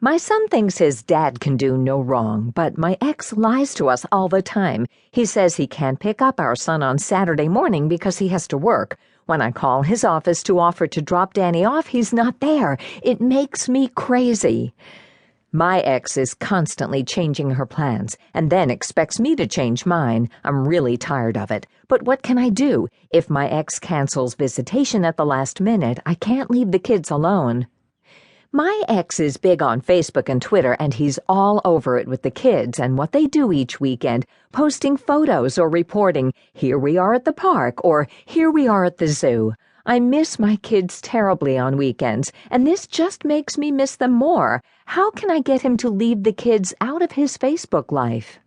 My son thinks his dad can do no wrong, but my ex lies to us all the time. He says he can't pick up our son on Saturday morning because he has to work. When I call his office to offer to drop Danny off, he's not there. It makes me crazy. My ex is constantly changing her plans and then expects me to change mine. I'm really tired of it. But what can I do? If my ex cancels visitation at the last minute, I can't leave the kids alone. My ex is big on Facebook and Twitter, and he's all over it with the kids and what they do each weekend, posting photos or reporting, "Here we are at the park," or "Here we are at the zoo." I miss my kids terribly on weekends, and this just makes me miss them more. How can I get him to leave the kids out of his Facebook life?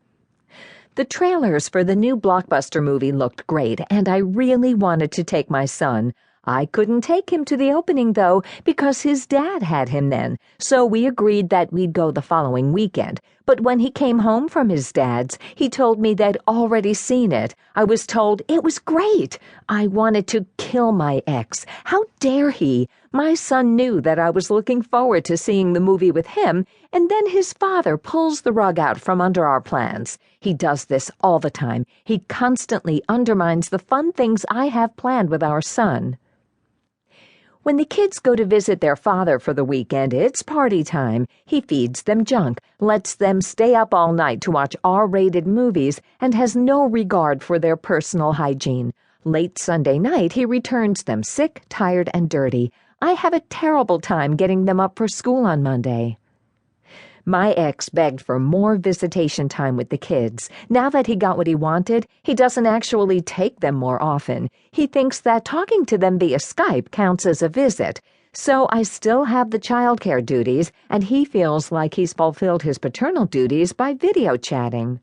The trailers for the new blockbuster movie looked great, and I really wanted to take my son. I couldn't take him to the opening, though, because his dad had him then, so we agreed that we'd go the following weekend. But when he came home from his dad's, he told me they'd already seen it. I was told it was great. I wanted to kill my ex. How dare he? My son knew that I was looking forward to seeing the movie with him, and then his father pulls the rug out from under our plans. He does this all the time. He constantly undermines the fun things I have planned with our son. When the kids go to visit their father for the weekend, it's party time. He feeds them junk, lets them stay up all night to watch R-rated movies, and has no regard for their personal hygiene. Late Sunday night, he returns them sick, tired, and dirty. I have a terrible time getting them up for school on Monday. My ex begged for more visitation time with the kids. Now that he got what he wanted, he doesn't actually take them more often. He thinks that talking to them via Skype counts as a visit. So I still have the childcare duties, and he feels like he's fulfilled his paternal duties by video chatting.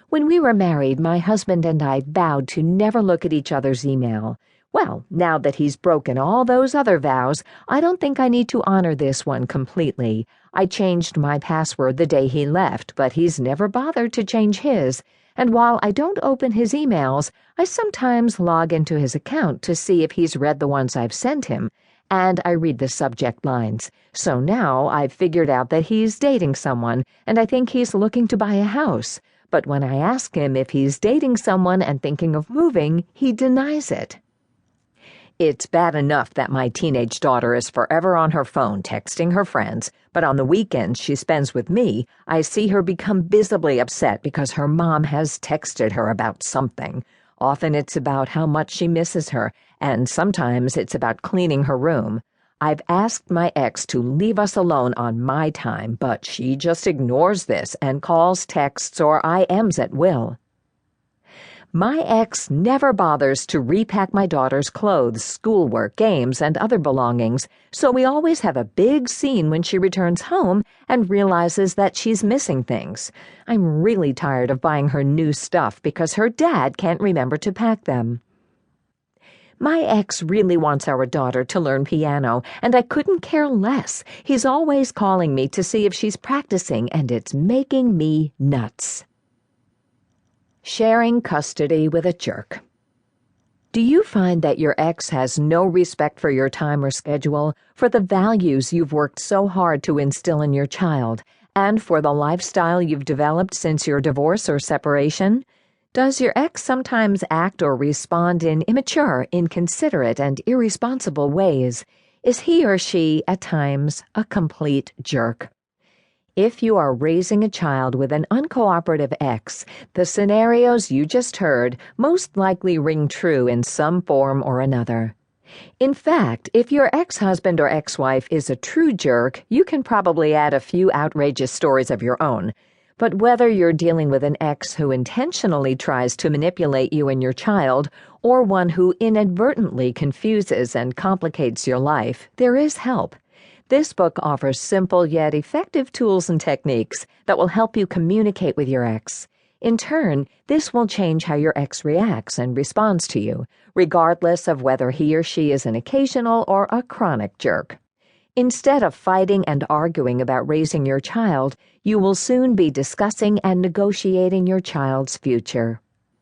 When we were married, my husband and I vowed to never look at each other's email. Well, now that he's broken all those other vows, I don't think I need to honor this one completely. I changed my password the day he left, but he's never bothered to change his. And while I don't open his emails, I sometimes log into his account to see if he's read the ones I've sent him, and I read the subject lines. So now I've figured out that he's dating someone, and I think he's looking to buy a house. But when I ask him if he's dating someone and thinking of moving, he denies it. It's bad enough that my teenage daughter is forever on her phone texting her friends, but on the weekends she spends with me, I see her become visibly upset because her mom has texted her about something. Often it's about how much she misses her, and sometimes it's about cleaning her room. I've asked my ex to leave us alone on my time, but she just ignores this and calls, texts, or IMs at will. My ex never bothers to repack my daughter's clothes, schoolwork, games, and other belongings, so we always have a big scene when she returns home and realizes that she's missing things. I'm really tired of buying her new stuff because her dad can't remember to pack them. My ex really wants our daughter to learn piano, and I couldn't care less. He's always calling me to see if she's practicing, and it's making me nuts. Sharing custody with a jerk. Do you find that your ex has no respect for your time or schedule, for the values you've worked so hard to instill in your child, and for the lifestyle you've developed since your divorce or separation? Does your ex sometimes act or respond in immature, inconsiderate, and irresponsible ways? Is he or she, at times, a complete jerk? If you are raising a child with an uncooperative ex, the scenarios you just heard most likely ring true in some form or another. In fact, if your ex-husband or ex-wife is a true jerk, you can probably add a few outrageous stories of your own. But whether you're dealing with an ex who intentionally tries to manipulate you and your child, or one who inadvertently confuses and complicates your life, there is help. This book offers simple yet effective tools and techniques that will help you communicate with your ex. In turn, this will change how your ex reacts and responds to you, regardless of whether he or she is an occasional or a chronic jerk. Instead of fighting and arguing about raising your child, you will soon be discussing and negotiating your child's future.